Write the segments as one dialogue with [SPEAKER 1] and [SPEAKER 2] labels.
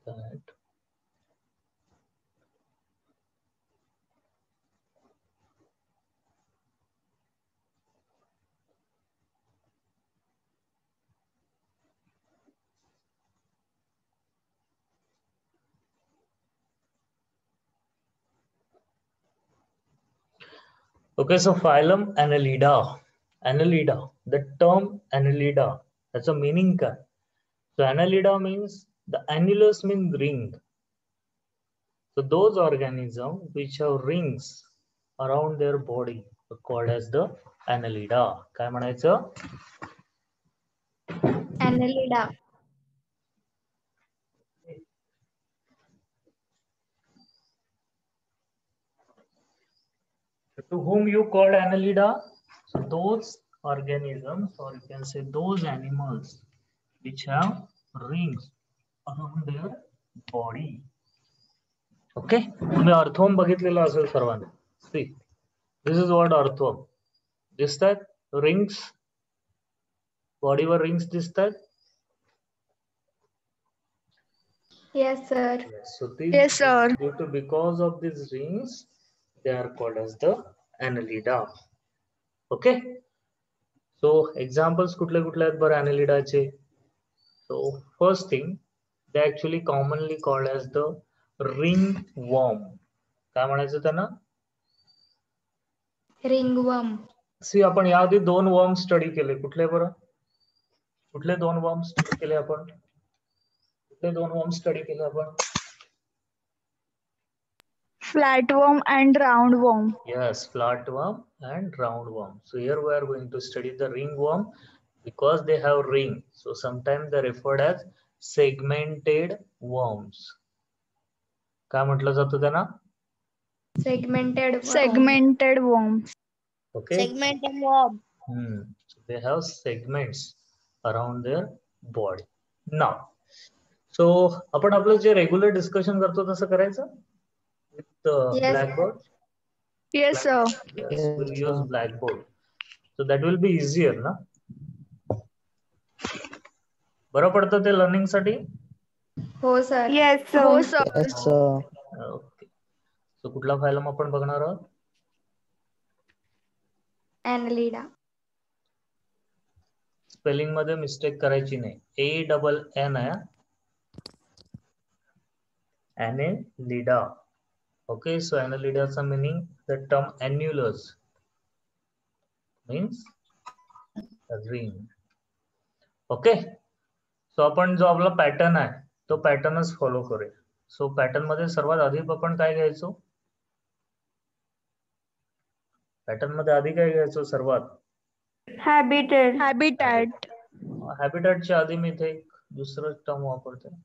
[SPEAKER 1] that okay, so phylum Annelida. Annelida. The term Annelida has a meaning काय? So Annelida means the annulus means ring. So those organisms which have rings around their body are called as the Annelida. काय म्हणायचं?
[SPEAKER 2] Annelida.
[SPEAKER 1] To whom you called Annelida? So those organisms, or you can say those animals which have rings around their body. Okay, तुम्ही earthworm बघितलेला असेल सर्वांनी. See, this is what earthworm. दिसतात rings, बॉडीवर rings दिसतात.
[SPEAKER 2] Yes, sir.
[SPEAKER 1] So these,
[SPEAKER 3] Yes, sir.
[SPEAKER 1] due to because of these rings, they are called as the Annelida. Okay. So examples कुठले कुठले आहेत बरं Annelidaचे? So first thing, they actually commonly called as the ringworm. काय म्हणायचं त्यांना?
[SPEAKER 2] Ringworm.
[SPEAKER 1] सी आपण याआधी दोन वर्म स्टडी केले. कुठले बरं? कुठले दोन वर्म स्टडी केले आपण? कुठले दोन वर्म स्टडी केले आपण?
[SPEAKER 3] Flatworm and roundworm.
[SPEAKER 1] Yes, flatworm and roundworm. So here we are going to study the ringworm because they have ring. So sometimes they are referred as segmented worms. काय म्हटलं जातं त्यांना?
[SPEAKER 2] Segmented worm.
[SPEAKER 3] Segmented worms.
[SPEAKER 1] Okay.
[SPEAKER 4] Segmented worm.
[SPEAKER 1] So they have segments around their body. Now, so आपण आपलं जे regular discussion करतो तसं करायचं with
[SPEAKER 2] Yes.
[SPEAKER 1] blackboard.
[SPEAKER 3] Yes, sir.
[SPEAKER 1] Yes, we'll use blackboard. So that will be easier, ना? बरं पडतं ते learning साठी?
[SPEAKER 2] हो सर.
[SPEAKER 3] Yes, sir.
[SPEAKER 4] हो sir.
[SPEAKER 5] Yes, sir.
[SPEAKER 1] ओके. सो कुठला फायलम आपण बघणार आहोत?
[SPEAKER 2] Annelida.
[SPEAKER 1] स्पेलिंग मध्ये मिस्टेक करायची नाही. ANN आहे. Annelida. Okay, so Annelidaचा meaning, the term annulus means ring. Okay, so आपण जो आपला पॅटर्न आहे तो पॅटर्नच फॉलो करूया. सो पॅटर्न मध्ये सर्वात आधी आपण काय घ्यायचो? पॅटर्न मध्ये आधी काय घ्यायचो सर्वात?
[SPEAKER 3] Habitat. Habitat.
[SPEAKER 1] हॅबिटॅटच्या आधी मी इथे एक दुसरं टर्म वापरतोय,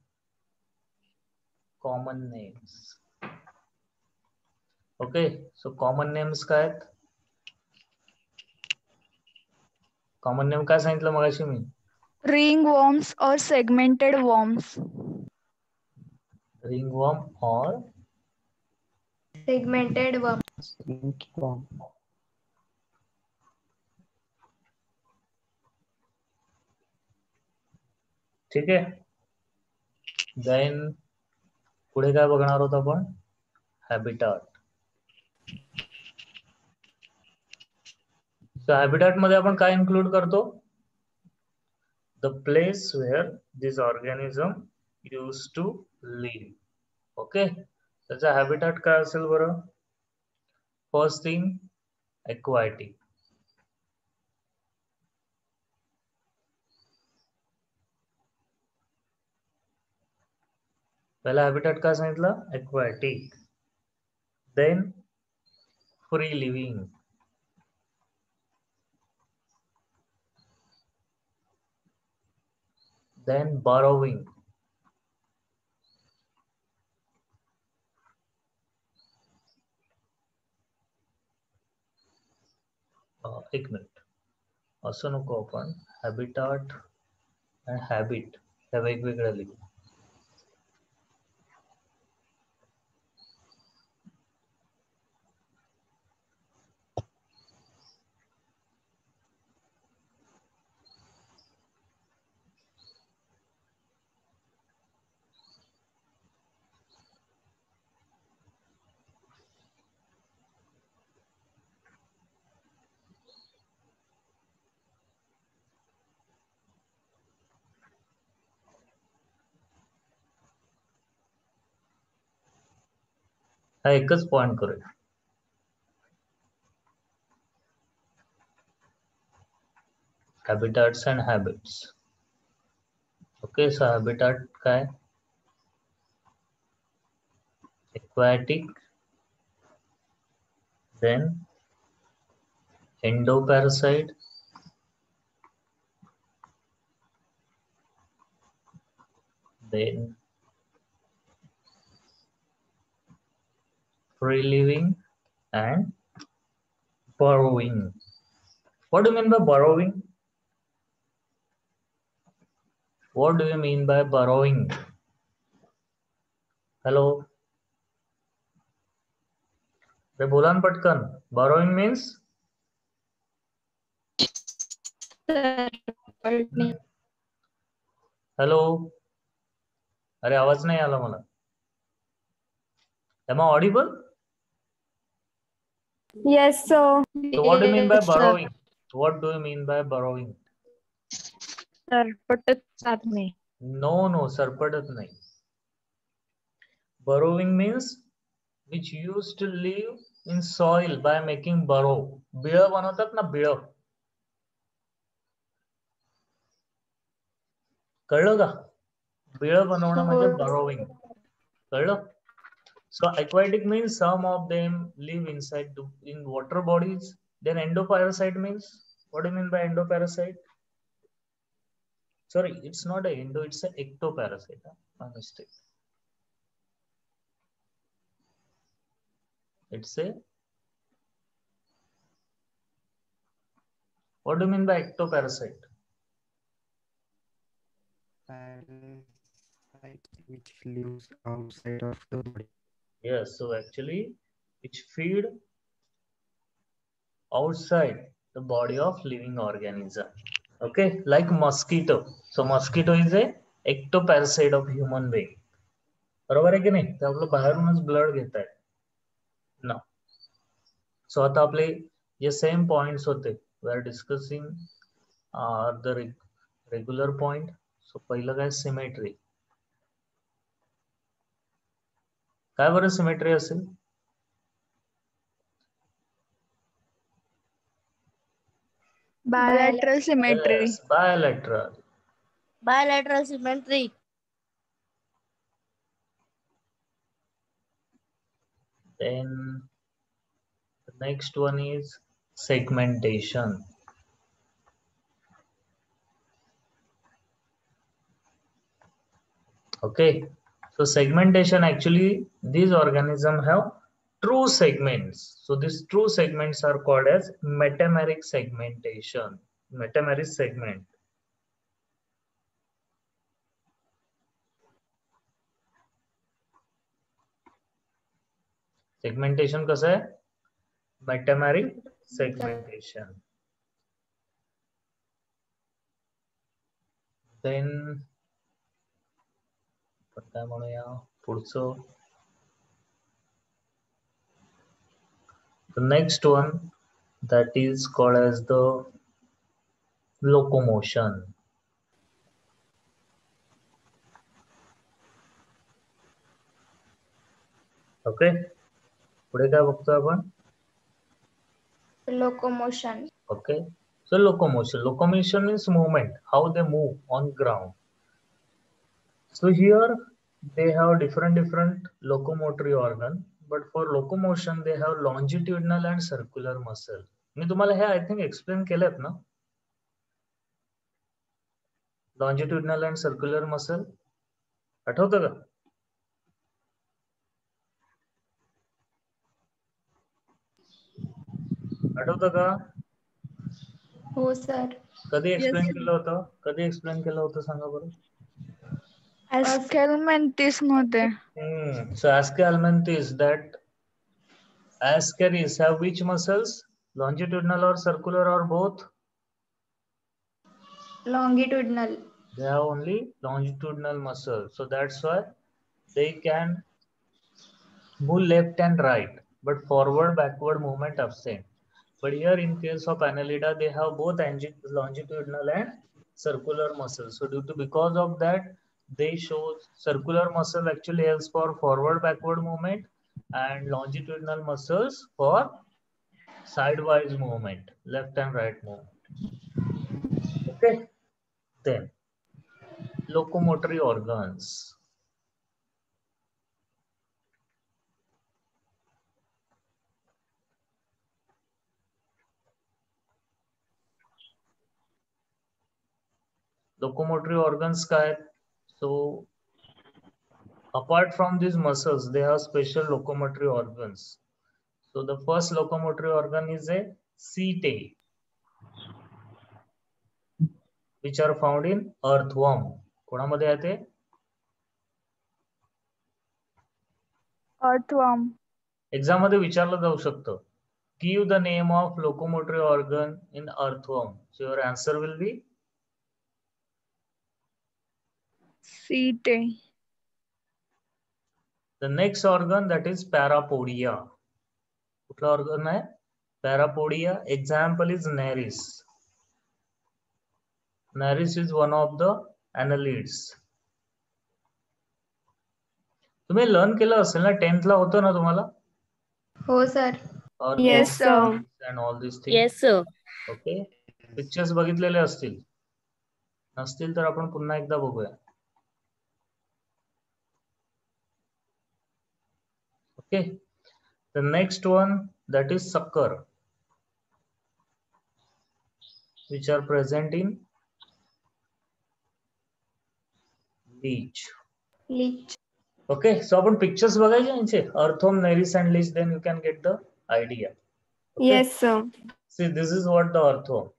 [SPEAKER 1] common names. Okay, so common names काय आहेत? कॉमन नेम काय सांगितलं मगाशी मी?
[SPEAKER 3] Ringworms or segmented worms.
[SPEAKER 1] Ringworm और
[SPEAKER 2] Segmented worm.
[SPEAKER 5] Ringworm.
[SPEAKER 1] ठीक आहे. देन पुढे काय बघणार आहोत आपण? हॅबिटॅट. सो हॅबिटॅट मध्ये आपण काय इन्क्लूड करतो? The place where this organism use to live. Okay, त्याचा हॅबिटॅट काय असेल बरं? First thing, aquatic. पहिला हॅबिटॅट काय सांगितलं? Aquatic. Then free living. Then burrowing. एक मिनिट, असं नको आपण हॅबिटॅट आणि हॅबिट ह्या वेगवेगळ्या लिहू. हा एकच पॉइंट करूया. Habitats and habits. Okay, so habitat काय? Aquatic, then endoparasite, then free living and burrowing. What do you mean by burrowing? What do you mean by burrowing? Hello? अरे बोला ना पटकन. Burrowing means? Hello? अरे आवाज नाही आला मला. Am I audible?
[SPEAKER 3] Yes, sir.
[SPEAKER 1] So what do you mean by burrowing? What do you mean by burrowing?
[SPEAKER 3] सरपटत चालणे.
[SPEAKER 1] No, सरपटत नाही. Burrowing means which used to live in soil by making burrow. बिळ बनवतात ना बिळ. कळलं का? बिळ बनवणं म्हणजे burrowing. कळलं? So aquatic means some of them live inside in water bodies. Then endoparasite means, what do you mean by endoparasite? Sorry, it's not a endo, it's an ectoparasite. My mistake. It's a, what do you mean by ectoparasite?
[SPEAKER 4] Parasite which lives outside of the body.
[SPEAKER 1] Yes, so actually which feed outside the body of living organism. Okay, like mosquito. So mosquito is a ectoparasite of human being. बरोबर आहे की नाही? ते आपलं बाहेरूनच blood घेत आहे ना. सो आता आपले जे सेम पॉइंट्स होते, we are discussing the regular point. So पहिलं काय सिमेट्री. काय बरं सिमेट्री असेल?
[SPEAKER 3] Bilateral symmetry.
[SPEAKER 1] Yes, bilateral.
[SPEAKER 5] Bilateral symmetry.
[SPEAKER 1] Then the next one is segmentation. Okay, so segmentation, actually these organisms have true segments. So these true segments are called as metameric segmentation. Metameric segment. Segmentation कसं आहे? Metameric segmentation. Then काय म्हणूया पुढचं. The next one, that is called as the locomotion. Okay, पुढे काय बघतो आपण?
[SPEAKER 2] Locomotion.
[SPEAKER 1] Okay, so locomotion. Locomotion means movement, how they move on ground. So here they have different locomotory organ, but for locomotion they have longitudinal and circular muscle. मी तुम्हाला हे I think explain केलेत ना? Longitudinal and circular muscle आठवतं का? आठवतं का?
[SPEAKER 2] हो sir.
[SPEAKER 1] कधी explain केलं होतं? कधी एक्सप्लेन केलं होतं सांगा बरं?
[SPEAKER 3] Ascalmantis मध्ये.
[SPEAKER 1] So Ascalmantis, that Ascaris have which muscles? Longitudinal or circular or both?
[SPEAKER 2] Longitudinal.
[SPEAKER 1] They have only longitudinal muscles. So that's why they can move left and right, but forward backward movement absent. But here in case of Annelida, they have both longitudinal and circular muscles. So because of that, they show circular muscle actually helps for forward backward movement, and longitudinal muscles for sidewise movement, left and right movement. Okay, then locomotory organs. Locomotory organs काय? So apart from these muscles, they have special locomotory organs. So the first locomotory organ is a setae, which are found in earthworm. कोणामध्ये आहे ते?
[SPEAKER 3] Earthworm.
[SPEAKER 1] Exam मध्ये विचारलं जाऊ शकतं. Give the name of locomotory organ in earthworm. So your answer will be
[SPEAKER 3] Setae.
[SPEAKER 1] the next organ, that is parapodia. कुठला organ आहे? Parapodia. Example is nares. Nares is one of the annelids. तुम्ही learn केलं असेल ना, 10th ला होतं ना तुम्हाला?
[SPEAKER 2] हो sir.
[SPEAKER 3] Yes, sir.
[SPEAKER 1] And all these things.
[SPEAKER 5] Yes, sir.
[SPEAKER 1] Okay, pictures बघितलेले असतील, नसतील तर आपण पुन्हा एकदा बघूया. Okay, the next one, that is sucker, which are present in leech.
[SPEAKER 2] Leech.
[SPEAKER 1] Okay, so आपण पिक्चर्स बघायचे यांचे, earthworm, nares and leech, then you can get the idea. Okay?
[SPEAKER 3] Yes, sir.
[SPEAKER 1] See, this is what the earthworm.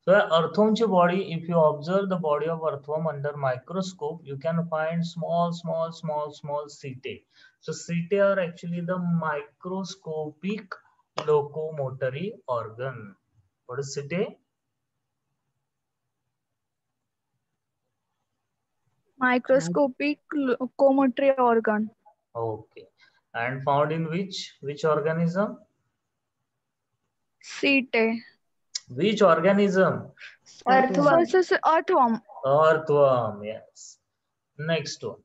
[SPEAKER 1] So earthworm ची body, if you observe the body of earthworm under microscope, you can find small setae. So setae are actually the microscopic locomotory organ. What is setae?
[SPEAKER 3] Microscopic locomotory organ.
[SPEAKER 1] Okay, and found in which organism?
[SPEAKER 3] Setae.
[SPEAKER 1] Which organism?
[SPEAKER 2] Earthworm.
[SPEAKER 3] So earthworm.
[SPEAKER 1] Earthworm, yes. Next one.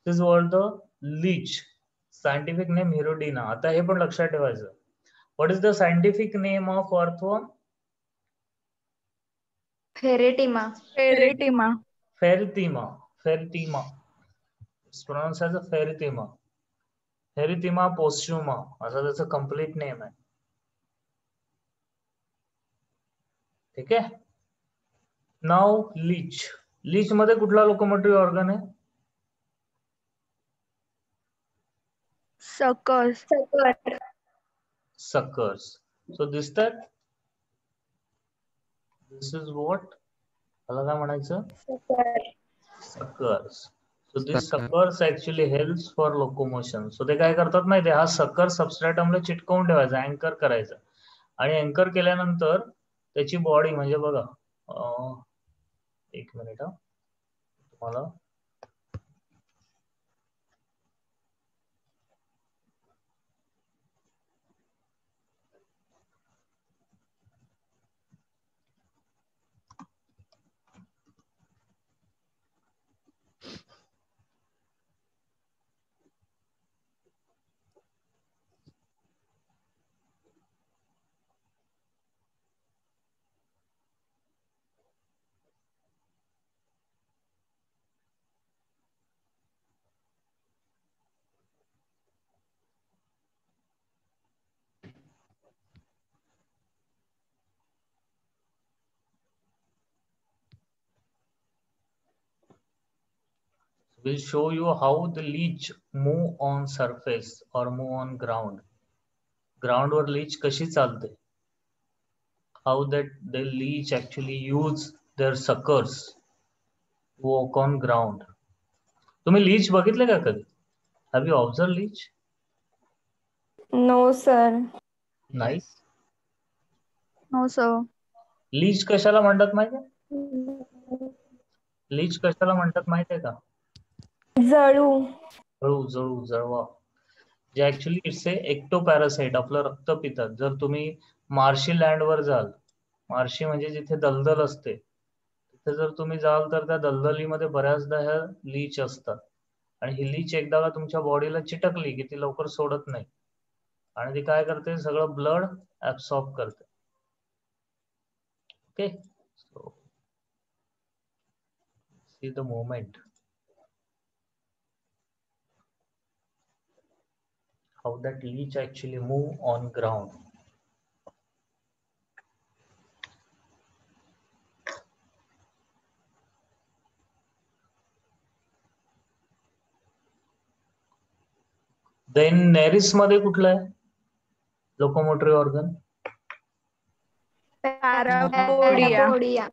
[SPEAKER 1] This is what the leech. Scientific name Hirudina. आता हे पण लक्षात ठेवायचं. What is the scientific name of earthworm?
[SPEAKER 2] Ferritima.
[SPEAKER 3] Ferritima.
[SPEAKER 1] Ferritima. Ferritima. It's pronounced as a ferritima. Ferritima posthuma. असं त्याचं complete name आहे. ठीक आहे. Now leech. Leech मध्ये कुठला locomotory organ आहे?
[SPEAKER 3] Suckers.
[SPEAKER 2] Sucker.
[SPEAKER 1] Suckers. So this that. This is what? त्याला काय म्हणायचं?
[SPEAKER 2] Sucker.
[SPEAKER 1] Suckers. So this
[SPEAKER 4] Sucker.
[SPEAKER 1] suckers actually helps for locomotion. So ते काय करतात माहिती आहे, हा sucker substratum ला चिटकवून ठेवायचा, अँकर करायचा, आणि अँकर केल्यानंतर त्याची बॉडी म्हणजे बघा, एक मिनिट तुम्हाला will show you how the leech move on surface or move on ground. Ground were leech कशी चालते? How that the leech actually use their suckers to walk on ground. तुम्ही leech बघितले का कधी? Have you observed leech?
[SPEAKER 2] No sir.
[SPEAKER 1] नाही.
[SPEAKER 3] No, sir.
[SPEAKER 1] Leach कशाला म्हणतात माहितीये? लीच कशाला म्हणतात माहितीये का?
[SPEAKER 2] जळू.
[SPEAKER 1] जळू जळवा. जे ऍक्च्युली इट्स ए एक्टोपॅरासाइट, आपलं रक्त पितात. जर तुम्ही मार्शी लँड वर जाल, मार्शी म्हणजे जिथे दलदल असते, तिथे जर तुम्ही जाल तर त्या दलदलीमध्ये बऱ्याचदा ह्या लीच असतात. आणि ही लीच एकदा का तुमच्या बॉडीला चिटकली की ती लवकर सोडत नाही आणि ती काय करते, सगळं ब्लड ऍब्सॉर्ब करते. Okay, so see the movement, how that leech actually move on ground. Then nereis मध्ये कुठलं आहे locomotory organ?
[SPEAKER 3] Parapodia.
[SPEAKER 2] Parapodia.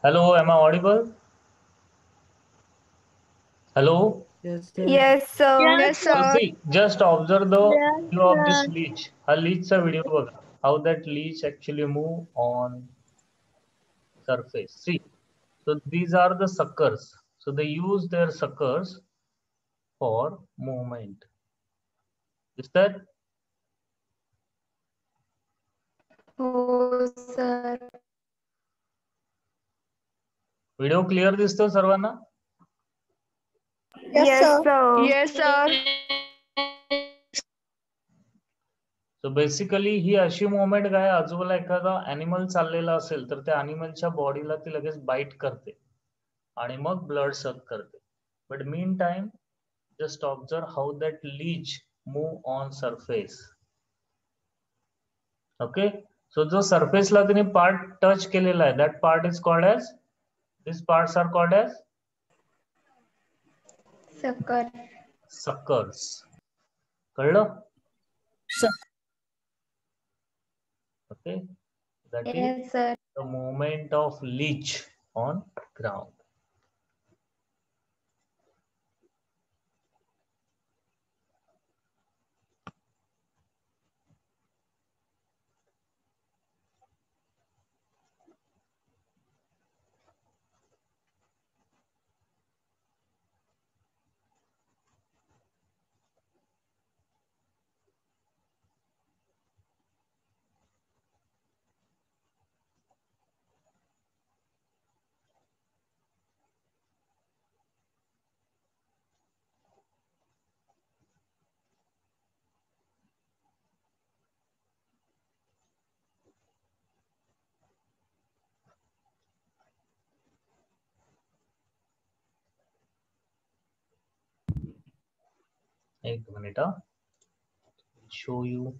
[SPEAKER 1] Hello, am I audible? Hello?
[SPEAKER 4] Yes, sir.
[SPEAKER 2] Yes, sir.
[SPEAKER 3] Yes,
[SPEAKER 1] So
[SPEAKER 3] sir.
[SPEAKER 1] see, just observe the
[SPEAKER 3] Yes,
[SPEAKER 1] video of this
[SPEAKER 3] sir.
[SPEAKER 1] leech. हा leechचा video बघा. How that leech actually move on surface. See, so these are the suckers. So they use their suckers for movement. Is that?
[SPEAKER 2] हो sir.
[SPEAKER 1] Video clear दिसतो सर्वांना?
[SPEAKER 2] Yes, sir.
[SPEAKER 3] Yes, sir.
[SPEAKER 1] So basically ही अशी movement काय, आजूबाजूला एखादा animal चाललेला असेल तर त्या अॅनिमलच्या बॉडीला ती लगेच बाईट करते आणि मग ब्लड सक करते. But mean time just observe how that leech move on surface. Okay, so जो सरफेसला तिने पार्ट टच केलेला आहे that part is called as, this parts are called as
[SPEAKER 2] Sucker.
[SPEAKER 1] Suckers. कळलं? Okay, that is
[SPEAKER 2] Yes, sir.
[SPEAKER 1] the movement of leech on ground. एक minute, show you.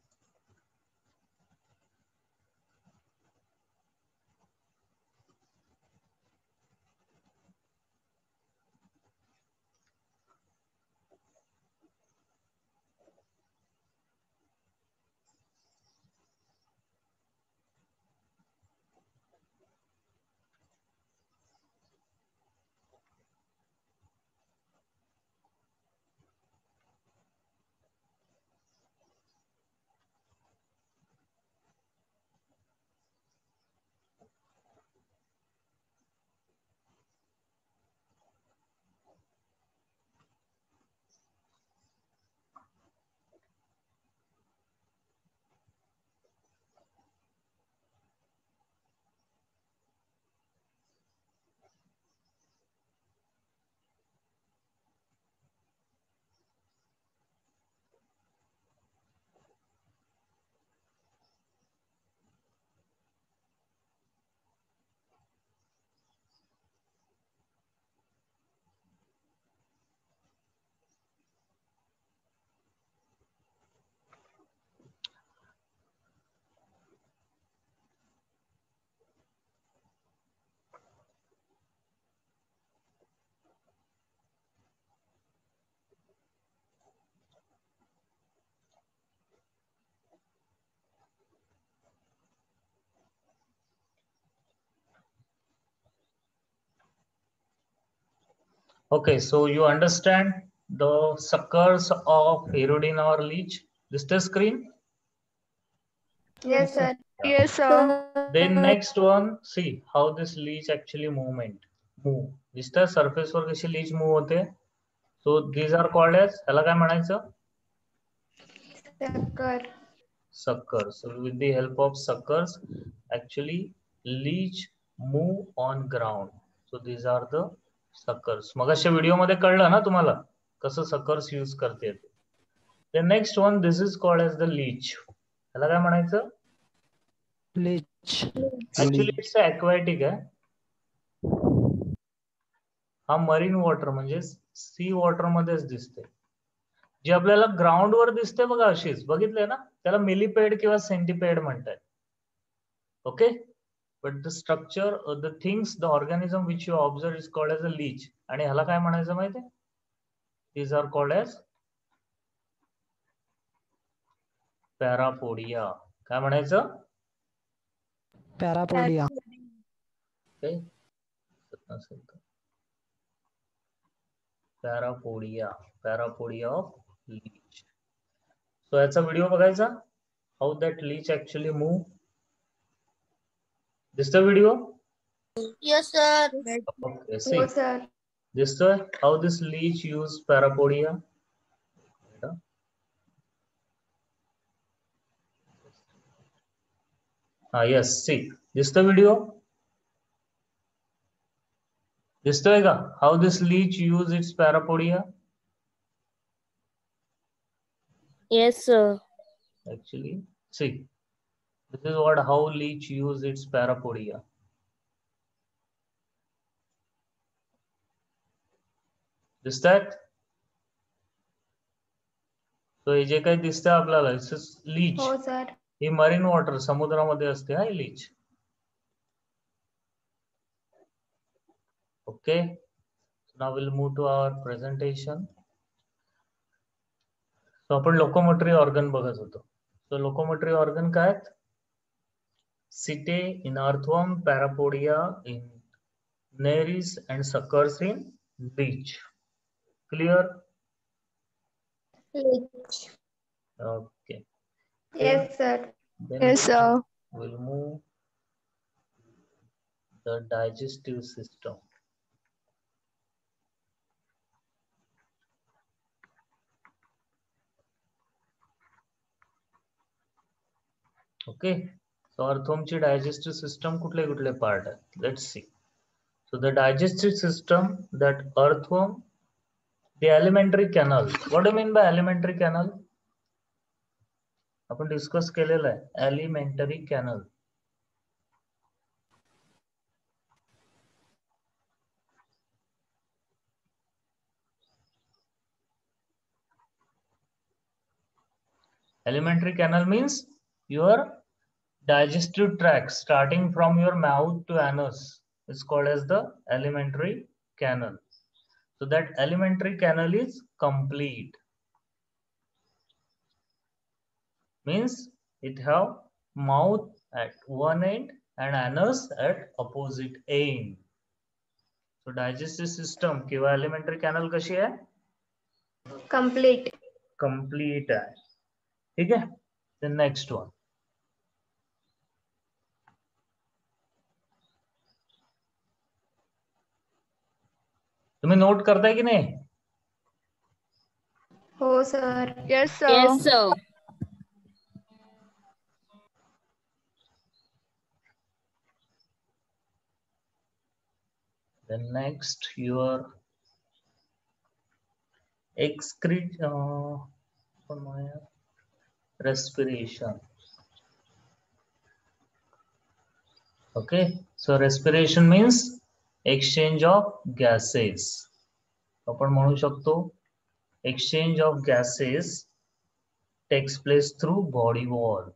[SPEAKER 1] Okay, so you understand the suckers of Herodina or leech. This is the screen.
[SPEAKER 2] Yes, sir.
[SPEAKER 3] Yes, sir.
[SPEAKER 1] Then next one, see how this leech actually move. दिसतं surface वर कशी leech move होते. So these are called as, ह्याला काय म्हणायचं?
[SPEAKER 2] Sucker.
[SPEAKER 1] Suckers. So with the help of suckers, actually leech move on ground. So these are the suckers. मगाशी video मध्ये कळलं ना तुम्हाला कसं suckers यूज करते. The next one, this is called as the leech. ह्याला काय म्हणायचं?
[SPEAKER 4] Leech.
[SPEAKER 1] Actually it's aquatic आहे. हा मरीन वॉटर म्हणजे सी वॉटर मध्येच दिसते. जे आपल्याला ग्राउंड वर दिसते बघा अशीच बघितलंय ना, त्याला मिलीपेड किंवा सेंटीपेड म्हणतात. Okay, but the structure the things the organism which you observe is called as a leech. आणि ह्याला काय म्हणायचं माहितीये? These are called as parapodia. काय म्हणायचं?
[SPEAKER 4] Parapodia.
[SPEAKER 1] Okay, parapodia, parapodia of leech. So याचा व्हिडिओ बघायचा, how that leech actually move. दिसतो video?
[SPEAKER 5] Yes, sir.
[SPEAKER 1] Okay, see.
[SPEAKER 2] हो सर.
[SPEAKER 1] दिसतोय how this leech use parapodia. Yes, see. दिसतो video? दिसतोय का how this leech use its parapodia?
[SPEAKER 5] Yes, sir.
[SPEAKER 1] Actually, see, this is what how leech use its parapodia. दिसतात? तो हे जे काही दिसतंय आपल्याला लीच,
[SPEAKER 2] हो सर.
[SPEAKER 1] ही मरीन वॉटर समुद्रामध्ये असते हा leech. Okay, now we'll move to our presentation. So आपण लोकोमोटरी ऑर्गन बघत होतो. So लोकोमोटरी ऑर्गन काय आहेत? Setae in earthworm, parapodia in Nereis and suckers in leech. Clear?
[SPEAKER 2] Leech.
[SPEAKER 1] Okay.
[SPEAKER 2] Yes, sir.
[SPEAKER 1] Then
[SPEAKER 3] Yes, sir.
[SPEAKER 1] we'll move the digestive system. Okay. So earthworm ची digestive system कुठले कुठले part आहेत? Let's see. So the digestive system that earthworm, the alimentary canal. What do you mean by alimentary canal? आपण discuss केलेलं आहे alimentary canal. Alimentary canal means your digestive tract starting from your mouth to anus is called as the alimentary canal. So that alimentary canal is complete. Means it have mouth at one end and anus at opposite end. So digestive system किंवा alimentary canal कशी आहे?
[SPEAKER 2] Complete.
[SPEAKER 1] Complete आहे. ठीक आहे? The next one. तुम्ही note करताय की नाही?
[SPEAKER 2] हो sir.
[SPEAKER 3] Yes, sir.
[SPEAKER 5] Yes, sir.
[SPEAKER 1] The next your respiration. Okay, so respiration means exchange of gases. आपण म्हणू शकतो exchange of gases takes place through body wall.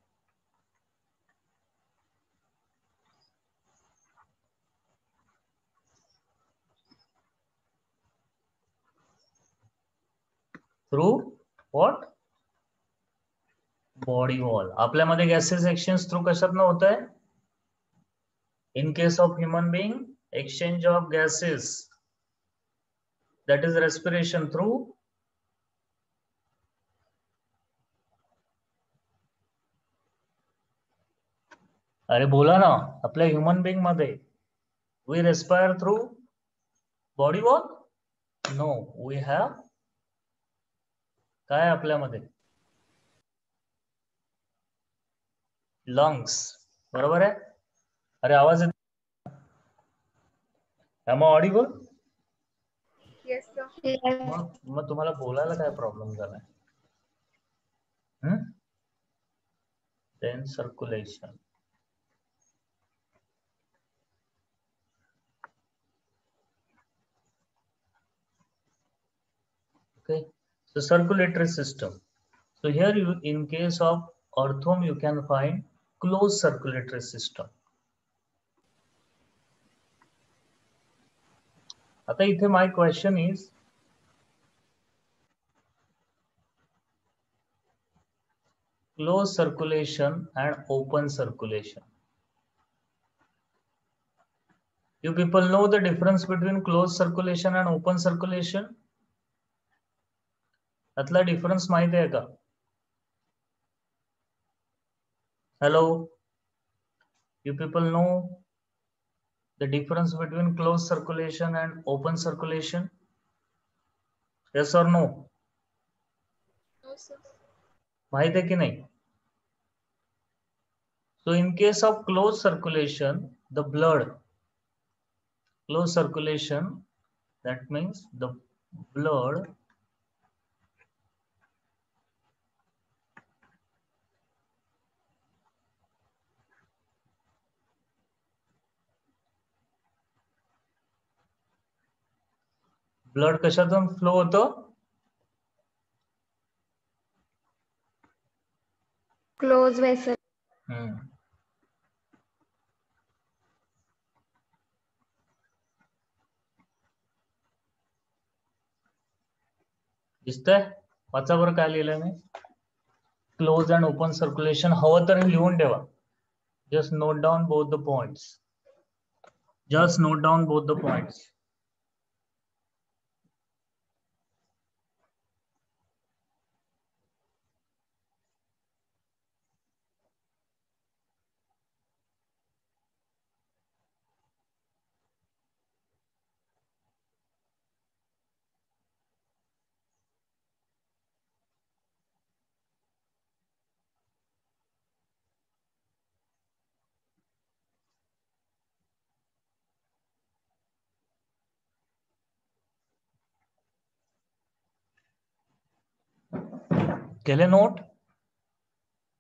[SPEAKER 1] Through what? Body wall. आपल्यामध्ये gases exchange through कशातनं होत आहे? In case of human being, exchange of gases that is respiration through अरे बोला ना आपल्या ह्युमन बिंग मध्ये we respire through body wall no we have काय आपल्यामध्ये lungs बरोबर आहे अरे आवाज येतो am I audible
[SPEAKER 2] Yes, sir. Yes.
[SPEAKER 1] मग तुम्हाला बोलायला काय प्रॉब्लेम झालाय then circulation okay so circulatory system so here you in case of earthworm you can find closed circulatory system आता इथे my question is closed circulation and open circulation you people know the difference between closed circulation and open circulation त्यातला difference माहिती आहे का hello you people know the difference between closed circulation and open circulation yes or no
[SPEAKER 2] No, sir.
[SPEAKER 1] माहित आहे की नाही so in case of closed circulation the blood closed circulation that means the blood blood कशातून flow होतो
[SPEAKER 2] Close vessel.
[SPEAKER 1] दिसतंय वाचा बरं काय लिहिलंय मी क्लोज अँड ओपन सर्क्युलेशन हवं तर लिहून ठेवा just note down both the points just note down both the points केले note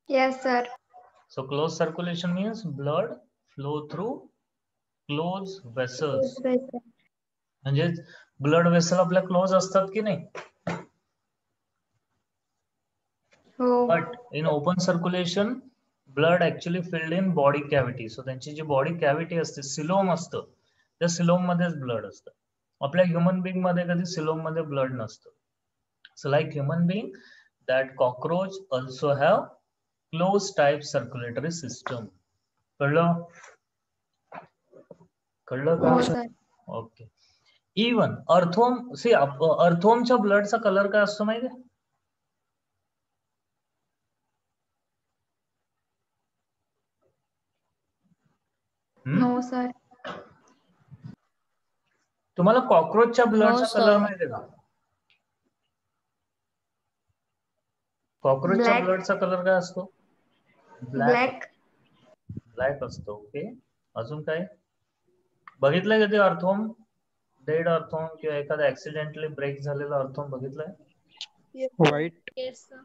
[SPEAKER 2] Yes, sir.
[SPEAKER 1] so closed circulation means blood flow through closed vessels
[SPEAKER 2] Close vessel.
[SPEAKER 1] म्हणजे ब्लड वेसल आपल्या close असतात की नाही
[SPEAKER 2] Oh.
[SPEAKER 1] but in open circulation blood actually filled in body cavity so त्यांची जी body cavity असते coelom असतं त्या coelom मध्येच ब्लड असतं आपल्या ह्युमन बिंग मध्ये कधी सिलोम मध्ये ब्लड नसतं so like human being that cockroach also have closed type circulatory system कळलं कळलं का
[SPEAKER 2] Oh, sir.
[SPEAKER 1] Okay even earthworm see अर्थवॉर्मच्या ब्लडचा कलर काय असतो माहिती आहे
[SPEAKER 2] No, sir.
[SPEAKER 1] तुम्हाला कॉक्रोचच्या ब्लडचा
[SPEAKER 5] No,
[SPEAKER 1] कलर
[SPEAKER 5] sir.
[SPEAKER 1] माहिती आहे का कॉक्रोचच्या
[SPEAKER 2] Black.
[SPEAKER 1] ब्लडचा कलर काय असतो
[SPEAKER 2] Black.
[SPEAKER 1] ब्लॅक असतो ओके अजून काय बघितलंय कधी अर्थवॉर्म डेड अर्थवॉर्म किंवा एखादा ऍक्सिडेंटली ब्रेक झालेला अर्थवॉर्म बघितलंय
[SPEAKER 4] White.
[SPEAKER 3] Yes, sir.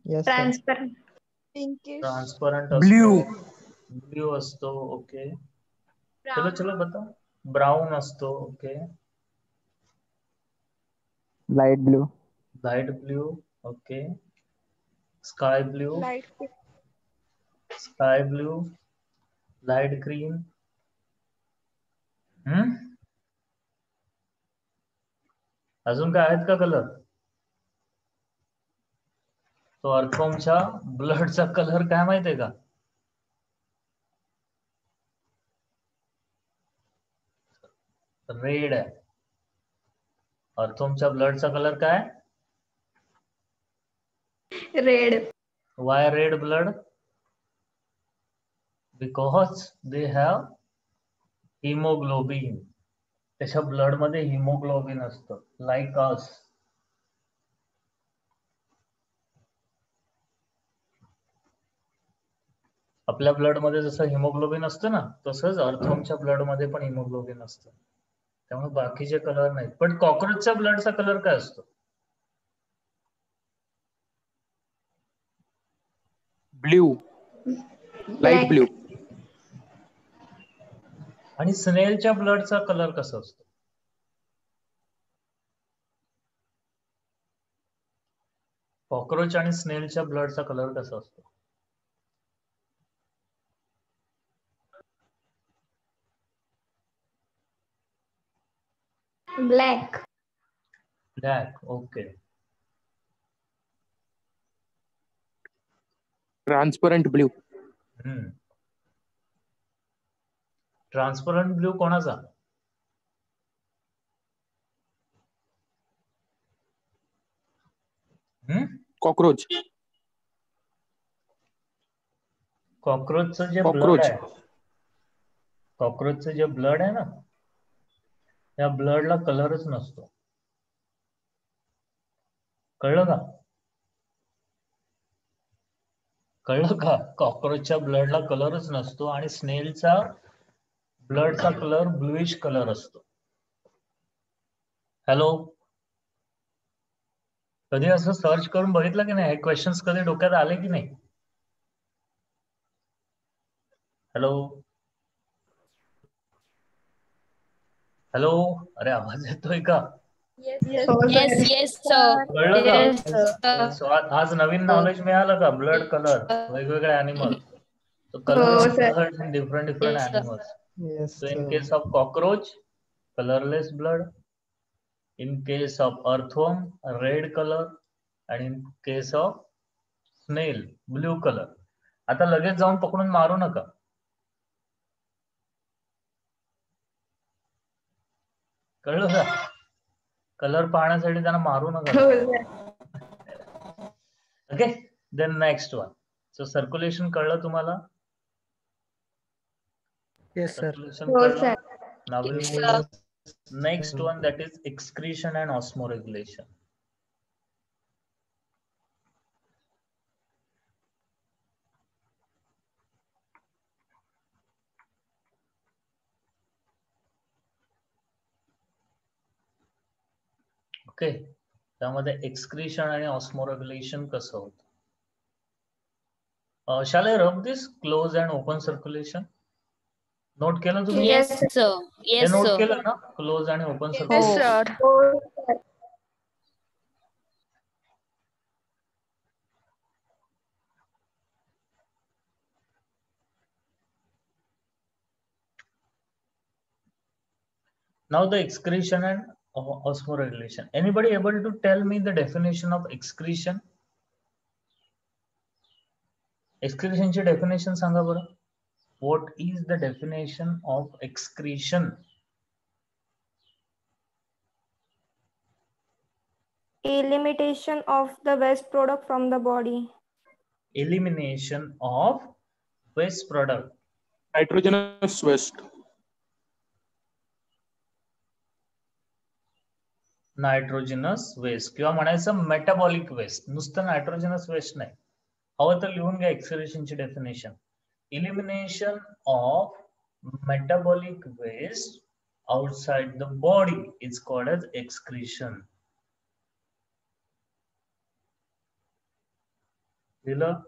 [SPEAKER 4] Yes, sir.
[SPEAKER 2] Transparent.
[SPEAKER 3] Pinkish.
[SPEAKER 1] Transparent
[SPEAKER 4] Blue.
[SPEAKER 1] असतो ब्ल्यू असतो ओके चलो
[SPEAKER 3] Brown.
[SPEAKER 1] चलो बता ब्राऊन असतो okay
[SPEAKER 4] Light blue.
[SPEAKER 1] Light blue okay sky blue
[SPEAKER 3] Light pink.
[SPEAKER 1] Sky blue light green अजून काय आहेत का कलर तो अर्थवॉर्मच्या ब्लडचा कलर काय माहितीये का रेड आहे अर्थोमच्या ब्लडचा कलर काय?
[SPEAKER 2] Red.
[SPEAKER 1] Y red blood? Because they have haemoglobin. त्याच्या ब्लड मध्ये हिमोग्लोबिन असतं, लाईक अस. आपल्या ब्लड मध्ये जसं हिमोग्लोबिन असतं ना, तसंच अर्थोमच्या ब्लड मध्ये पण हिमोग्लोबिन असतं. त्यामुळे बाकीचे कलर नाहीत. पण कॉक्रोचच्या ब्लडचा कलर काय असतो?
[SPEAKER 6] Blue, light blue.
[SPEAKER 1] आणि स्नेलच्या ब्लडचा कलर कसा असतो? कॉक्रोच आणि स्नेलच्या ब्लडचा कलर कसा असतो?
[SPEAKER 2] Black.
[SPEAKER 1] Black. Okay.
[SPEAKER 6] Transparent blue.
[SPEAKER 1] Transparent blue कोणाचा?
[SPEAKER 6] कॉक्रोच.
[SPEAKER 1] कॉक्रोचचं जे ब्लड
[SPEAKER 6] कॉक्रोच.
[SPEAKER 1] आहे, कॉक्रोचचं जे ब्लड आहे ना, त्या ब्लडला कलरच नसतो. कळलं का? कळलं का? कॉक्रोचच्या ब्लडला कलरच नसतो आणि स्नेलचा ब्लडचा कलर ब्लूइश कलर असतो. हॅलो, कधी असं सर्च करून बघितलं की नाही? हे क्वेश्चन्स कधी डोक्यात आले की नाही? हॅलो हॅलो, अरे आवाज येतोय का?
[SPEAKER 5] Yes, yes, sir.
[SPEAKER 1] कळलं का?
[SPEAKER 5] Yes, sir.
[SPEAKER 1] So, आज नवीन नॉलेज मिळालं का? ब्लड कलर, वेगवेगळे अॅनिमल. So color
[SPEAKER 2] हो,
[SPEAKER 1] is
[SPEAKER 2] sir.
[SPEAKER 1] blood in different
[SPEAKER 5] Yes, sir.
[SPEAKER 1] animals.
[SPEAKER 4] Yes,
[SPEAKER 1] So in
[SPEAKER 4] sir.
[SPEAKER 1] case of cockroach, colorless blood. In case of earthworm, red color. And in case of snail, blue color. आता लगेच जाऊन पकडून मारू नका. कळलं का? Colour पाहण्यासाठी त्यांना मारू नका.
[SPEAKER 2] हो, sir.
[SPEAKER 1] Okay, then next one. So circulation कळलं तुम्हाला?
[SPEAKER 4] Yes, sir.
[SPEAKER 1] Circulation
[SPEAKER 2] हो,
[SPEAKER 1] कळलं?
[SPEAKER 2] sir.
[SPEAKER 1] Now we'll
[SPEAKER 5] Yes,
[SPEAKER 1] move
[SPEAKER 5] sir.
[SPEAKER 1] to next one, that is excretion and osmoregulation. Okay, त्यामध्ये एक्सक्रीशन आणि ऑस्मोरेग्युलेशन कसं होतं? Shall I rub this close and open circulation? Note केलं तुम्ही?
[SPEAKER 5] Yes, sir.
[SPEAKER 1] हे
[SPEAKER 5] Yes,
[SPEAKER 1] नोट
[SPEAKER 5] sir.
[SPEAKER 1] केलं ना, क्लोज आणि open
[SPEAKER 3] Yes,
[SPEAKER 1] circulation?
[SPEAKER 3] sir.
[SPEAKER 2] हो, sir.
[SPEAKER 1] Now the excretion and osmoregulation. Anybody able to tell me the definition of excretion? Excretion ची definition सांगा बरं. What is the definition of excretion?
[SPEAKER 7] Elimination of the waste product from the body.
[SPEAKER 1] Elimination of waste product.
[SPEAKER 6] Nitrogenous waste.
[SPEAKER 1] Nitrogenous waste किंवा म्हणायचं metabolic waste. नुसतं nitrogenous waste नाही, हवं तर लिहून घ्या एक्सक्रिशनची definition. Elimination of metabolic waste outside the body is called as excretion. दिलं?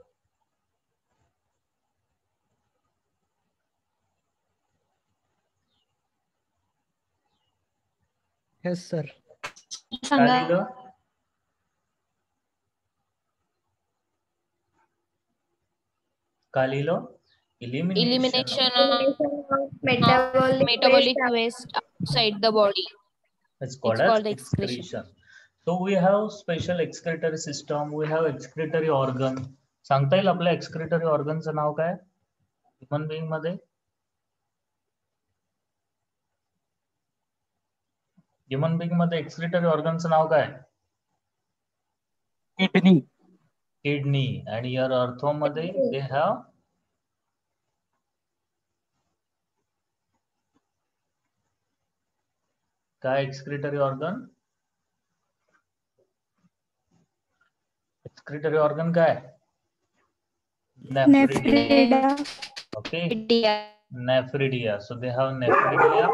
[SPEAKER 4] Yes, sir.
[SPEAKER 1] काय दिलं? काय लिहिलं?
[SPEAKER 5] Elimination of
[SPEAKER 2] Metabolic waste.
[SPEAKER 5] waste outside the body.
[SPEAKER 1] It's called
[SPEAKER 5] It's
[SPEAKER 1] as
[SPEAKER 5] called
[SPEAKER 1] excretion. So we have special excretory system, we have excretory organ. सांगता येईल आपल्या excretory organचं नाव काय human being मध्ये? ह्युमन बिंग मध्ये एक्सक्रिटरी ऑर्गनचं नाव काय?
[SPEAKER 6] किडनी.
[SPEAKER 1] किडनी. आणि यार earthworm मध्ये दे हॅव काय एक्सक्रिटरी ऑर्गन? एक्सक्रिटरी ऑर्गन काय? Nephridia. Okay, nephridia. So they have nephridia.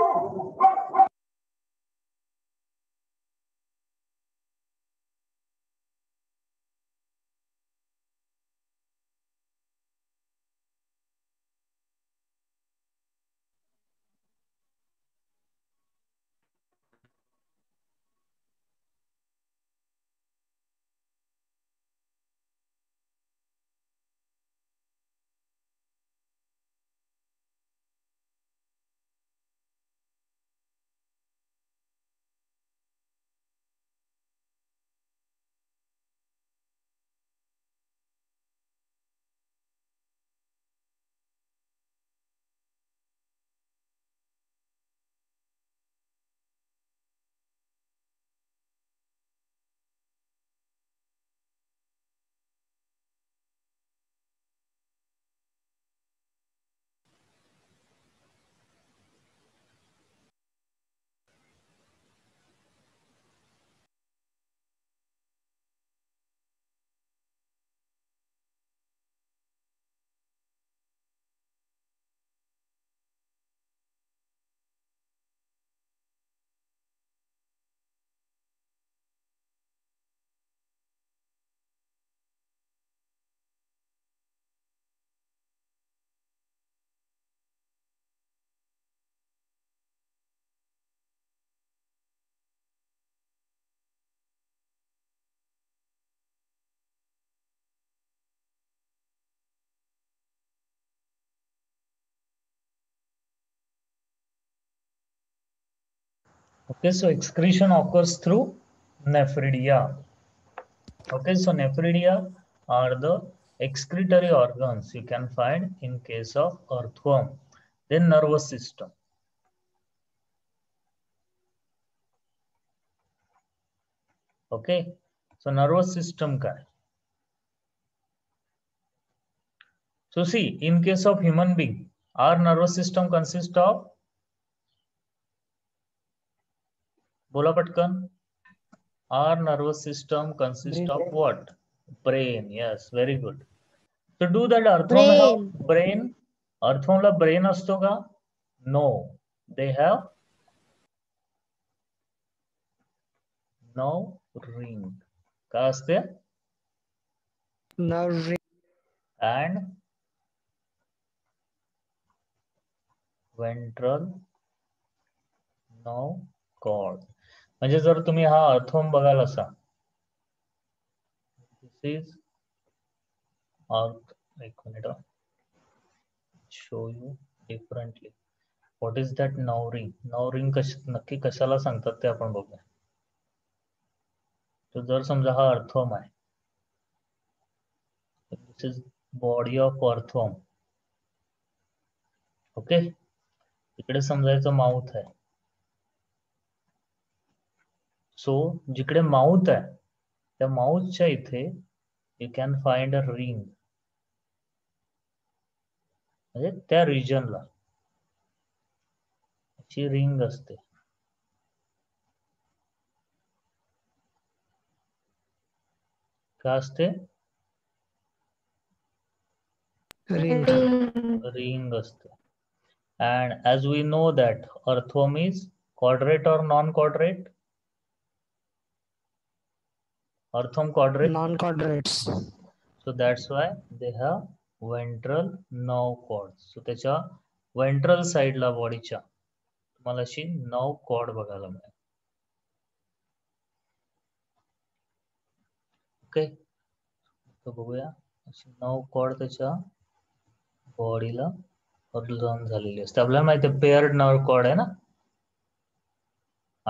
[SPEAKER 1] Okay, so excretion occurs through nephridia. Okay, so nephridia are the excretory organs you can find in case of earthworm. Then nervous system. Okay, so nervous system काय? So see, in case of human being, our nervous system consists of, बोला पटकन, our nervous system consists of what? Brain. Yes, very good. So do that earthworm have brain? Earthworm La brain असतो का? No, they have no ring. काय असते?
[SPEAKER 4] Nerve ring.
[SPEAKER 1] And ventral nerve cord. म्हणजे जर तुम्ही हा अर्थवर्म बघाल असा, this is एक minute, show you differently. What is that nerve ring? Nerve ring नक्की कशाला सांगतात ते आपण बघूया. तर जर समजा हा अर्थवर्म आहे, this is body of earthworm. Okay, इकडे समजायचं माउथ आहे. सो जिकडे माउथ आहे त्या माउथच्या इथे you can find a ring. म्हणजे त्या रिजनला ची रिंग असते. काय असते?
[SPEAKER 4] Ring.
[SPEAKER 1] रिंग असते. And as we know that earthworm is quadrate or non-quadrate? Earthworm quadrate.
[SPEAKER 4] Non-quadrates.
[SPEAKER 1] So that's why they have ventral nerve cords. So त्याच्या ventral side ला बॉडीच्या तुम्हाला अशी nerve cord बघायला मिळेल. ओके, तर बघूया अशी nerve cord त्याच्या बॉडीला जॉइन झालेली असते. आपल्याला माहिती आहे पेअर्ड नर्व कॉर्ड आहे ना,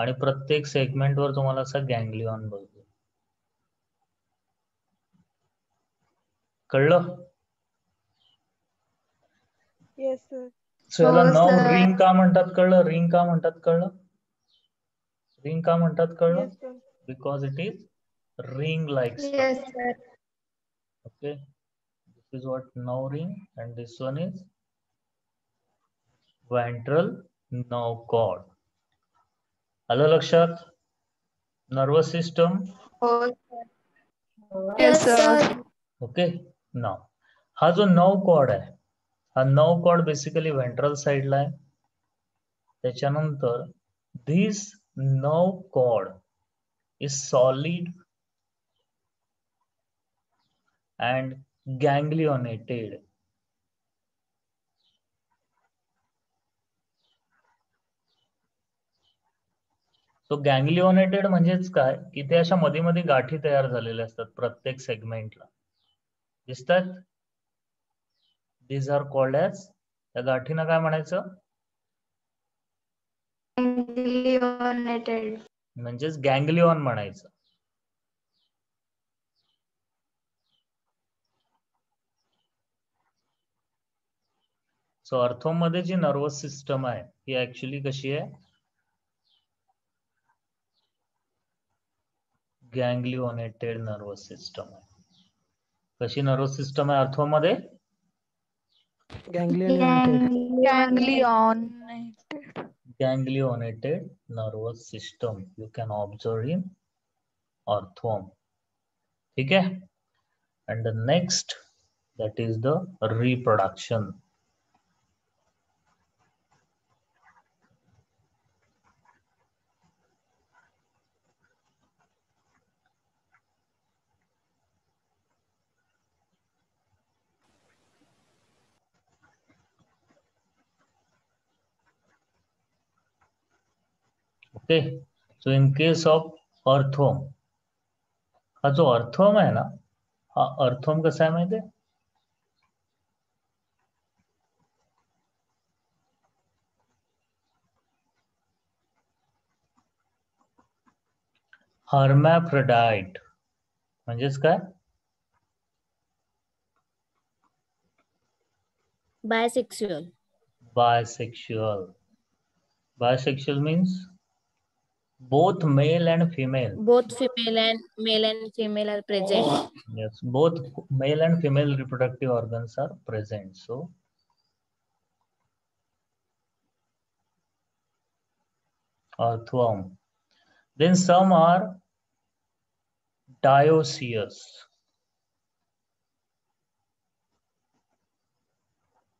[SPEAKER 1] आणि प्रत्येक सेगमेंट वर तुम्हाला असा गँग्लियॉन बघतो. कळलं?
[SPEAKER 3] Yes, sir.
[SPEAKER 1] सो याला नर्व रिंग का म्हणतात कळलं? रिंग का म्हणतात कळलं? रिंग का म्हणतात कळलं?
[SPEAKER 7] Yes, sir.
[SPEAKER 1] Because it is ring like structure.
[SPEAKER 7] Yes, sir.
[SPEAKER 1] Okay, this is what nerve ring, and this one is ventral nerve cord. आलं लक्षात? Nervous system.
[SPEAKER 7] Oh, sir.
[SPEAKER 3] Yes, sir.
[SPEAKER 1] Okay, नाव हा जो nerve cord आहे, हा nerve cord basically ventral साइडला आहे. त्याच्यानंतर this nerve cord is solid and ganglionated. So ganglionated म्हणजेच काय की ते अशा मध्ये मध्ये गाठी तयार झालेल्या असतात प्रत्येक सेगमेंटला. दिसतात? These are called as, त्या गाठींना काय म्हणायचं?
[SPEAKER 7] Ganglionated.
[SPEAKER 1] म्हणजेच गँग्लियॉन म्हणायचं. सो अर्थोम मध्ये जी नर्वस सिस्टम आहे ही ऍक्च्युली कशी आहे? गँग्लिओनेटेड नर्वस सिस्टम आहे. कशी नर्वस सिस्टम आहे अर्थोम मध्ये?
[SPEAKER 4] Ganglionated.
[SPEAKER 3] Ganglionated.
[SPEAKER 1] Ganglionated nervous system you can observe in orthome. ठीक है? And the next, that is the reproduction. Okay, so in case of orthome, हा जो अर्थोम आहे ना, हा अर्थोम कसा आहे माहिती आहे? हर्मॅफ्रोडाइट म्हणजेच काय?
[SPEAKER 5] Bisexual.
[SPEAKER 1] Bisexual. Bisexual means both male and female.
[SPEAKER 5] Both male and female are present.
[SPEAKER 1] Yes, both male and female reproductive organs are present. So, earthworm. Then some are dioecious.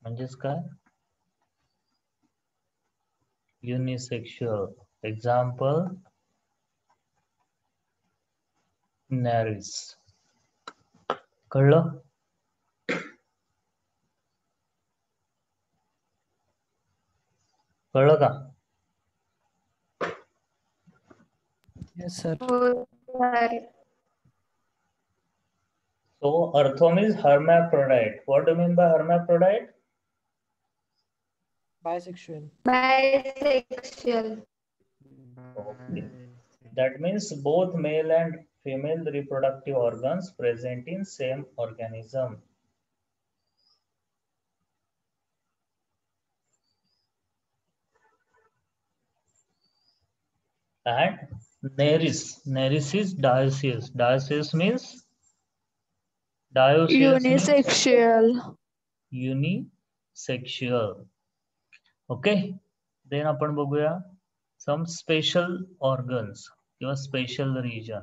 [SPEAKER 1] म्हणजेच काय? Unisexual. Example, Nereis. कळलं? कळलं का?
[SPEAKER 4] Yes, sir.
[SPEAKER 7] Oh, sir.
[SPEAKER 1] So earthworm is hermaphrodite. What do you mean by hermaphrodite?
[SPEAKER 4] Bisexual.
[SPEAKER 7] Bisexual.
[SPEAKER 1] Okay. That means both male and female reproductive organs present in same organism. And Nereis is dioecious. Dioecious means
[SPEAKER 3] Unisexual.
[SPEAKER 1] Unisexual. Okay. Then आपण बघूया some special organs किंवा special region.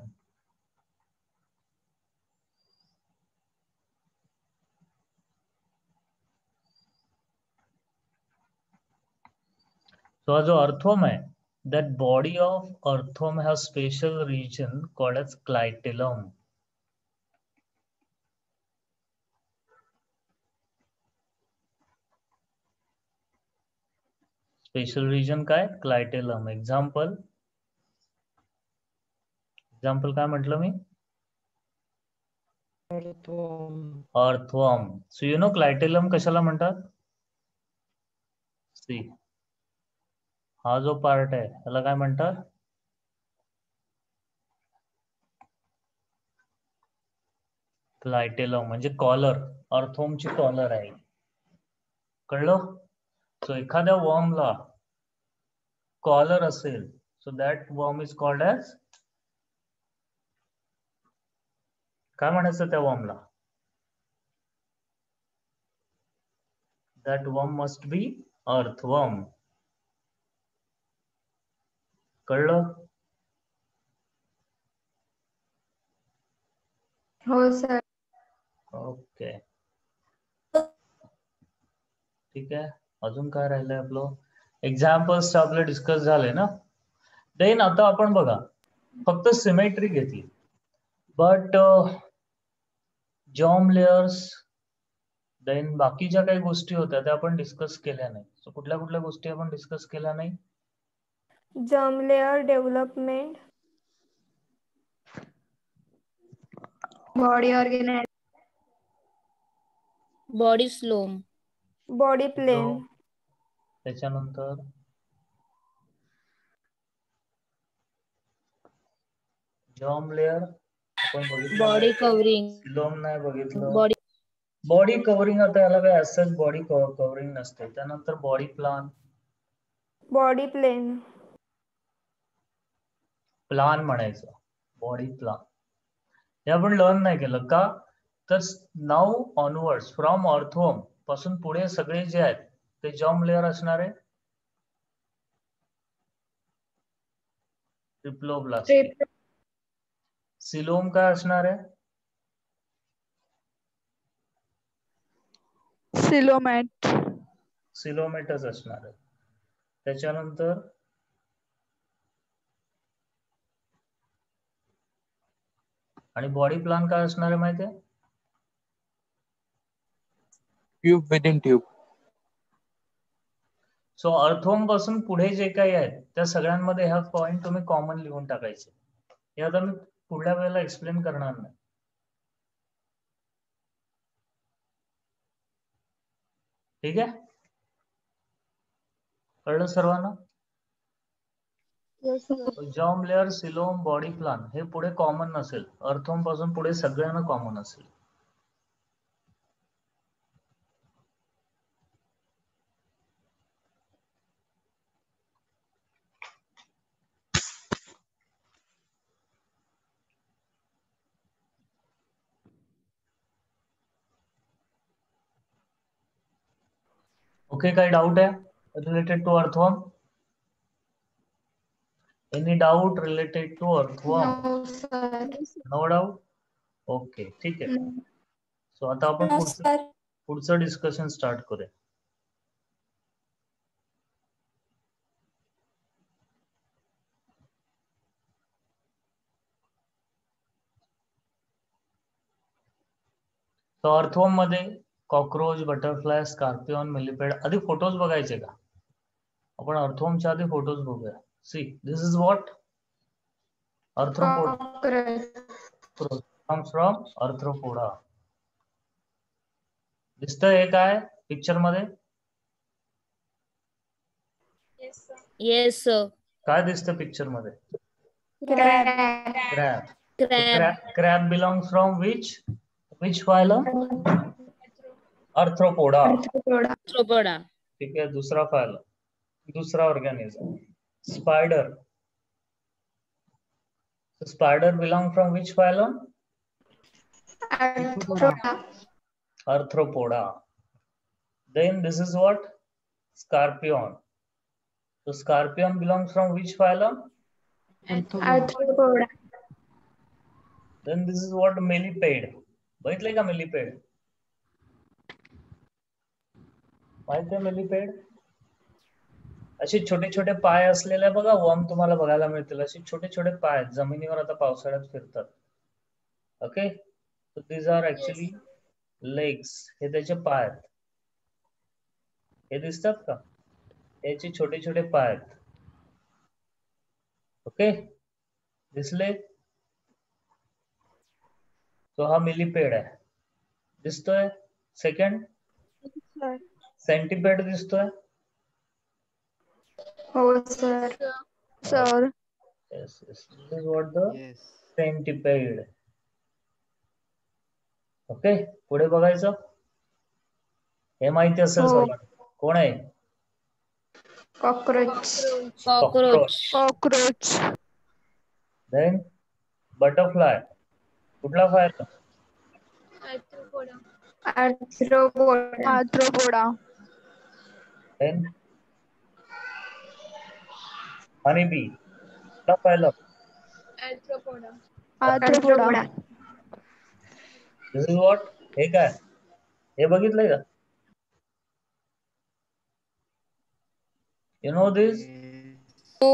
[SPEAKER 1] So जो अर्थोम है, that body of earthworm has special region called as clitellum. Special region काय? Clitellum. Example काय म्हटलं मी? Earthworm. So you know clitellum कशाला म्हणतात? See, हा जो पार्ट आहे त्याला काय म्हणतात? क्लायटेलम म्हणजे कॉलर. अर्थवर्मची कॉलर आहे. कळलं? सो एखाद्या वर्मला कॉलर असेल So that worm is called as, काय म्हणायचं त्या worm La? That worm must be earthworm. कळलं?
[SPEAKER 2] हो सर.
[SPEAKER 1] ओके, ठीक आहे. अजून काय राहिलंय आपलं? एक्झाम्पल्स आपलं डिस्कस झाले ना. देन आता आपण बघा फक्त सिमेट्री घेतली, बट जॉम लेयर्स देन बाकीच्या काही गोष्टी होत्या त्या आपण डिस्कस केल्या नाही. सो कुठल्या कुठल्या गोष्टी आपण डिस्कस केल्या नाही?
[SPEAKER 7] Germ layer development,
[SPEAKER 2] body organise.
[SPEAKER 5] Body coelom.
[SPEAKER 7] body plane,
[SPEAKER 1] त्याच्यानंतर जॉम लेयर आपण बघितलं,
[SPEAKER 5] बॉडी कव्हरिंग.
[SPEAKER 1] सिलोम नाही बघितलं.
[SPEAKER 5] बॉडी
[SPEAKER 1] बॉडी कव्हरिंग आता याला काही असंच बॉडी कव्हरिंग नसते. त्यानंतर body plan,
[SPEAKER 7] body plane,
[SPEAKER 1] plan म्हणायचं, बॉडी प्लान. हे आपण लर्न नाही केलं का? तर नाऊ ऑनवर्ड्स फ्रॉम अर्थवर्म पासून पुढे सगळे जे आहेत ते जॉम लेयर असणार आहे. ट्रिप्लोब्लास्ट. सिलोम काय असणार आहे?
[SPEAKER 3] सिलोमॅट.
[SPEAKER 1] सिलोमेटच असणार आहे. त्याच्यानंतर आणि बॉडी प्लान काय असणार आहे माहितीये?
[SPEAKER 6] Tube within tube.
[SPEAKER 1] So earthworm पासून पुढे जे काही आहेत त्या सगळ्यांमध्ये ह्या पॉइंट तुम्ही कॉमन लिहून टाकायचे. हे आता मी पुढल्या वेळेला एक्सप्लेन करणार नाही. ठीक आहे, कळलं सर्वांना? Germ layer, coelom, body plan हे पुढे कॉमन नसेल. अर्थवर्म पासून पुढे सगळ्यांना कॉमन असेल. ओके, काही डाऊट आहे related to earthworm? Any doubt related to earthworm?
[SPEAKER 2] No sir.
[SPEAKER 1] No doubt. Okay, ठीक आहे. सो आता आपण पुढचं डिस्कशन स्टार्ट करूया. तो अर्थवर्म मध्ये कॉकरोच, बटरफ्लाय, स्कॉर्पियन, मिलीपेड आधी फोटोज बघायचे का? आपण अर्थवर्मच्या आधी फोटोज बघूया. See, this is what arthropoda. comes from arthropoda. दिसतंय हे काय पिक्चर मध्ये?
[SPEAKER 5] Yes sir.
[SPEAKER 1] काय दिसतं पिक्चर मध्ये?
[SPEAKER 7] crab,
[SPEAKER 1] crab.
[SPEAKER 5] Crab.
[SPEAKER 1] Crab belongs from which phylum? Arthropoda.
[SPEAKER 5] Arthropoda.
[SPEAKER 1] ठीक आहे, दुसरा फायलम, दुसरा organism. Spider. Spider belong from which phylum? Arthropoda. Then this is what? Scorpion. So scorpion belongs from which phylum?
[SPEAKER 2] Arthropoda.
[SPEAKER 1] Then this is what? Millipede. बघितलंय का millipede? माहिती आहे millipede? असे छोटे छोटे पाय असलेले बघा वर्म तुम्हाला बघायला मिळतील. असे छोटे छोटे पाय जमिनीवर आता पावसाळ्यात फिरतात. Okay, so these are actually legs. हे त्याचे पाय आहेत. हे दिसतात का? याचे छोटे छोटे पाय आहेत. ओके, दिसले? तो हा मिलीपेड आहे. दिसतोय? सेकंड सेंटीपेड दिसतोय?
[SPEAKER 2] हो sir.
[SPEAKER 3] Sir.
[SPEAKER 1] Yes, yes. This is what the centipede. Okay, पुढे बघायचं. हे माहिती असेल सर्वांना. कोण आहे?
[SPEAKER 2] cockroach,
[SPEAKER 5] Cockroach.
[SPEAKER 3] Cockroach.
[SPEAKER 1] Then butterfly. कुठला फायला?
[SPEAKER 2] arthropoda,
[SPEAKER 3] Arthropoda.
[SPEAKER 1] Then honeybee. कुठला फायला?
[SPEAKER 3] Arthropoda.
[SPEAKER 1] This is what? हे काय? हे बघितलंय का? You know this?
[SPEAKER 5] No.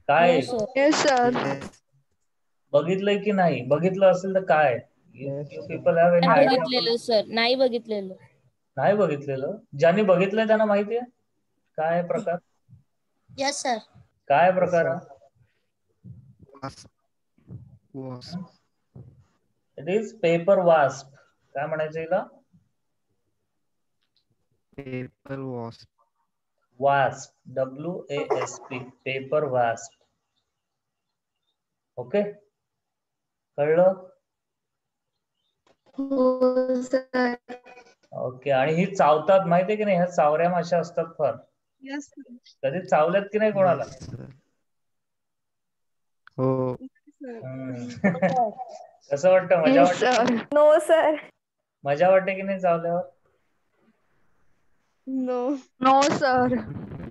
[SPEAKER 1] काय?
[SPEAKER 5] No, sir.
[SPEAKER 3] Yes, sir.
[SPEAKER 1] बघितलंय की नाही? बघितलं असेल तर काय? You people have any
[SPEAKER 5] नाही
[SPEAKER 1] idea?
[SPEAKER 5] बघितलेलं सर, नाही बघितलेलं.
[SPEAKER 1] नाही बघितलेलं. ज्यांनी बघितलंय त्यांना माहिती आहे काय प्रकार?
[SPEAKER 5] Yes, sir.
[SPEAKER 1] काय प्रकार? It is paper wasp. काय म्हणायचं हिला?
[SPEAKER 6] Paper wasp.
[SPEAKER 1] Wasp. WASP. Paper wasp. Okay, कळलं?
[SPEAKER 2] हो सर.
[SPEAKER 1] ओके. आणि ही चावतात माहितीये की नाही? ह्या चावऱ्या माशा असतात फार. कधी चावल्यात की नाही कोणाला?
[SPEAKER 6] Yes, sir. हो.
[SPEAKER 1] कसं वाटतं? मजा
[SPEAKER 3] Yes,
[SPEAKER 1] वाटते?
[SPEAKER 3] sir.
[SPEAKER 7] No, sir.
[SPEAKER 1] मजा वाटते की नाही चावल्यावर?
[SPEAKER 3] No, sir.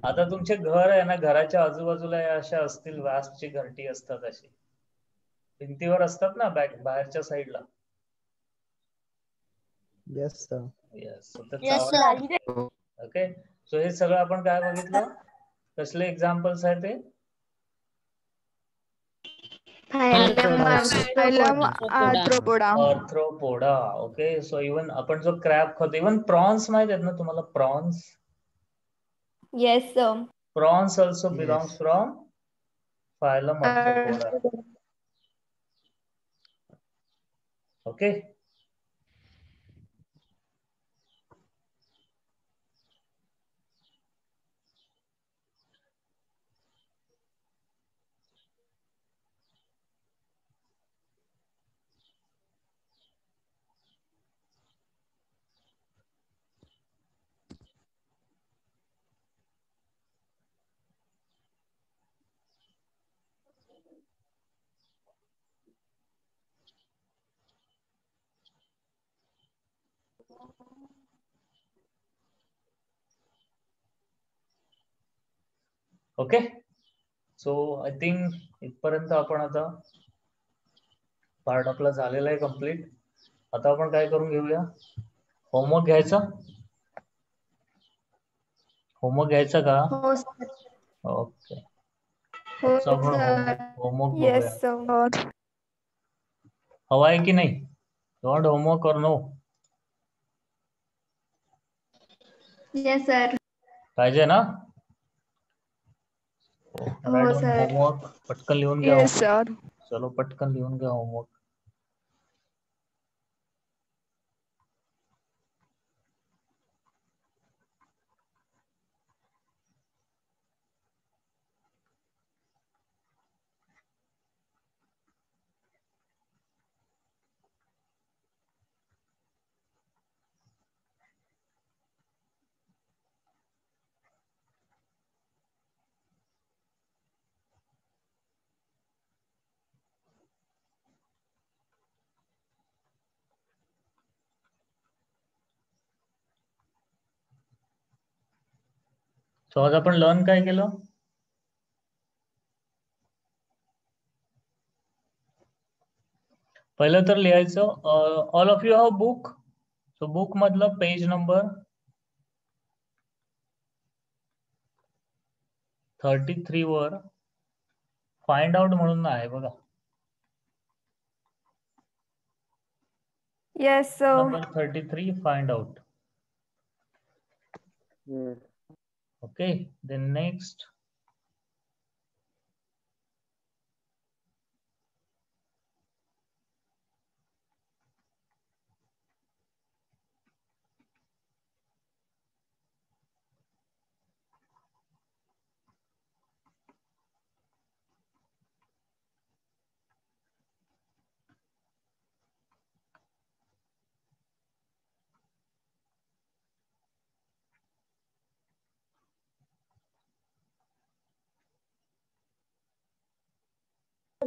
[SPEAKER 1] आता तुमचे घर आहे ना, घराच्या आजूबाजूला या अशा असतील वास्पची घरटी असतात अशी भिंतीवर असतात ना, बाहेरच्या साईडला.
[SPEAKER 4] Yes, sir.
[SPEAKER 1] Yes.
[SPEAKER 5] Yes, sir.
[SPEAKER 1] Okay. So हे सगळं आपण काय बघितलं? कसले एक्झाम्पल्स आहेत ते?
[SPEAKER 2] Phylum
[SPEAKER 3] Phylum
[SPEAKER 2] arthropoda.
[SPEAKER 3] Arthropoda.
[SPEAKER 1] Arthropoda. Okay. So even आपण जो क्रॅब खातो, इवन प्रॉन्स माहित आहेत ना तुम्हाला? Prawns.
[SPEAKER 7] Yes, sir.
[SPEAKER 1] Prawns also
[SPEAKER 6] Yes.
[SPEAKER 1] Belongs from phylum Arthropoda. Okay. Okay. So I think इथपर्यंत आपण आता पार्ट आपला झालेला आहे कम्प्लीट. आता आपण काय करून घेऊया? होमवर्क घ्यायचा? होमवर्क घ्यायचा का?
[SPEAKER 2] हो सर.
[SPEAKER 1] ओके.
[SPEAKER 2] हो
[SPEAKER 1] आपण
[SPEAKER 2] सर.
[SPEAKER 1] होमवर्क बघूया.
[SPEAKER 7] Yes, sir.
[SPEAKER 3] Sir.
[SPEAKER 1] हवा आहे की नाही? डोंट होमवर्क और नो?
[SPEAKER 2] Yes sir.
[SPEAKER 1] पाहिजे ना?
[SPEAKER 2] हो सर.
[SPEAKER 1] होमवर्क पटकन लिहून घ्या.
[SPEAKER 3] Yes, sir.
[SPEAKER 1] चलो पटकन लिहून घ्या होमवर्क. सो आज आपण लर्न काय केलं? पहिलं तर लिहायचं all of you have book. So book मधलं पेज नंबर 33 वर फाइंड आउट म्हणून आहे बघा.
[SPEAKER 7] Yes, sir.
[SPEAKER 1] Number 33 find out. Okay. Then next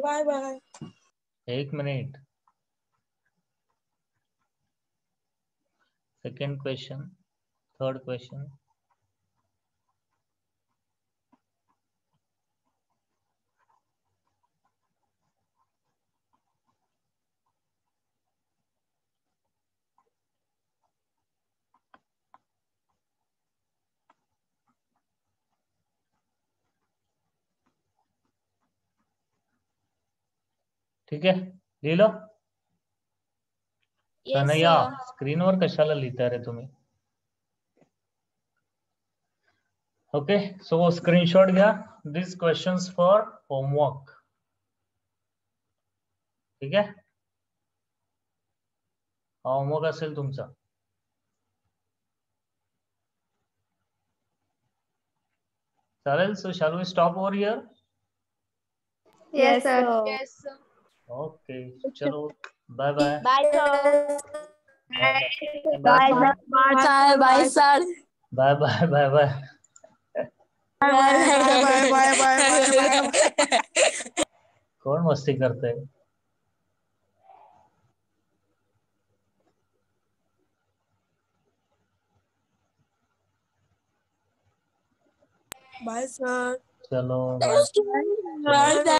[SPEAKER 5] bye bye.
[SPEAKER 1] 1 minute. Second question, third question. ठीक आहे, लिहिलं?
[SPEAKER 5] Yes,
[SPEAKER 1] Tanaya,
[SPEAKER 5] sir.
[SPEAKER 1] स्क्रीनवर कशाला लिहिता रे तुम्ही? ओके, सो स्क्रीनशॉट घ्या. This questions for homework. ठीक आहे, हा होमवर्क असेल तुमचा. चालेल. So shall we stop over here?
[SPEAKER 2] Yes, sir.
[SPEAKER 3] Yes, sir.
[SPEAKER 1] Okay, चलो bye bye.
[SPEAKER 5] Bye, sir.
[SPEAKER 1] Bye
[SPEAKER 5] Bye, sir.
[SPEAKER 1] Bye bye bye bye. कोण मस्ती करते?
[SPEAKER 5] Bye, sir.
[SPEAKER 1] चलो
[SPEAKER 5] Bye, sir.